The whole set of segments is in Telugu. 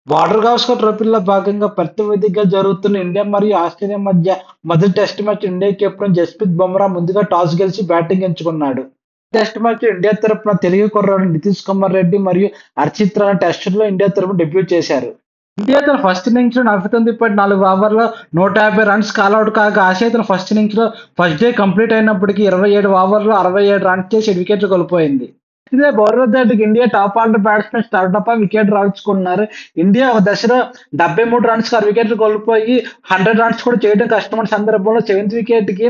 బార్డర్ గవాస్కర్ ట్రోఫీలో భాగంగా పెర్త్ వేదికగా జరుగుతున్న ఇండియా మరియు ఆస్ట్రేలియా మధ్య మొదటి test match India captain Jasprit Bumrah ముందుగా టాస్ గెలిచి బ్యాటింగ్ ఎంచుకున్నాడు. టెస్ట్ మ్యాచ్ ఇండియా తరపున తెలుగు కుర్రాడు నితీష్ కుమార్ రెడ్డి మరియు హర్షిత్ రాణా టెస్టుల్లో ఇండియా తరపున డెబ్యూట్ చేశారు. ఇండియా తన ఫస్ట్ ఇన్నింగ్స్ లో 49.4 ఓవర్లలో 150 రన్స్ కాలౌట్ కాగా ఆసియా తన ఫస్ట్ ఇన్నింగ్స్ లో ఫస్ట్ డే కంప్లీట్ అయినప్పటికీ 27 ఓవర్లలో 67 రన్స్ చేసి 7 వికెట్లు కోల్పోయింది. ఇదే బౌలర్ ధాటికి India top order batsmen startup wicket రాల్చుకున్నారు. ఇండియా ఒక దశలో 73 రన్స్ 6 వికెట్లు కోల్పోయి 100 రన్స్ కూడా చేయడం కష్టమైన సందర్భంలో 7th వికెట్ కి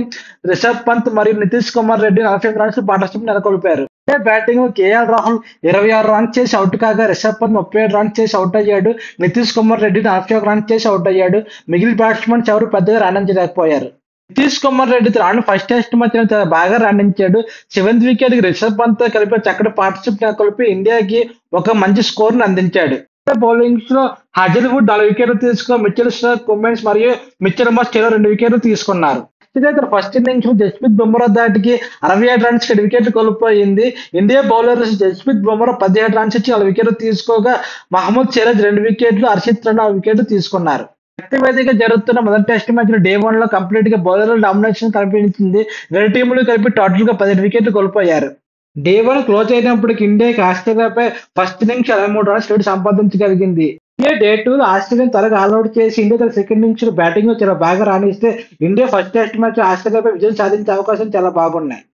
రిషబ్ పంత్ మరియు నితీష్ కుమార్ రెడ్డి 45 రన్స్ పార్ట్నర్షిప్ నెలకొల్పారు. బ్యాటింగ్ కేఎల్ రాహుల్ 26 రన్స్ చేసి అవుట్ కాగా రిషబ్ పంత్ 37 రన్స్ చేసి అవుట్ అయ్యాడు. నితీష్ కుమార్ రెడ్డి 41 రన్స్ చేసి అవుట్ అయ్యాడు. మిగిలిన బ్యాట్స్మెన్స్ ఎవరు పెద్దగా రాణించలేకపోయారు. నితీష్ కుమార్ రెడ్డి రాను ఫస్ట్ టెస్ట్ మ్యాచ్ చాలా బాగా రాణించాడు. 7th వికెట్ కి రిషబ్ పంత్ కలిపి చక్కటి పార్ట్నర్షిప్ కలిపి ఇండియాకి ఒక మంచి స్కోర్ ని అందించాడు. బౌలింగ్స్ లో హజల్వుడ్ 4 వికెట్లు మిచెల్ స్టార్క్, కుమిన్స్ మరియు మిచెల్ మార్ష్ చెరో 2 వికెట్లు తీసుకున్నారు. ఇదే తన ఫస్ట్ ఇన్నింగ్స్ లో జస్ప్రీత్ బుమ్రా ధాటికి 67 రన్స్ 7 వికెట్లు కోల్పోయింది. India bowlers Jasprit Bumrah 17 runs ఇచ్చి 4 వికెట్లు తీసుకోగా మహమ్మద్ సిరాజ్ 2 వికెట్లు, హర్షిత్ రాణా 1 వికెట్ తీసుకున్నారు. వేదికగా జరుగుతున్న మొదటి టెస్ట్ మ్యాచ్ లో డే 1 లో కంప్లీట్ గా బౌలర్ల డామినేషన్ కనిపించింది. రెండు టీములు కలిపి టోటల్ గా 17 వికెట్లు కోల్పోయారు. డే 1 క్లోజ్ అయినప్పటికీ ఇండియాకి ఆస్ట్రేలియాపై ఫస్ట్ ఇన్నింగ్స్ 23 రన్స్ లీడ్ సంపాదించగలిగింది. ఇండియా డే 2 లో ఆస్ట్రేలియాను త్వరగా ఆల్అౌట్ చేసి ఇండియా తన సెకండ్ ఇన్నింగ్స్ లో బ్యాటింగ్ లో చాలా బాగా రాణిస్తే ఇండియా ఫస్ట్ టెస్ట్ మ్యాచ్ ఆస్ట్రేలియాపై విజయం సాధించే అవకాశం చాలా బాగున్నాయి.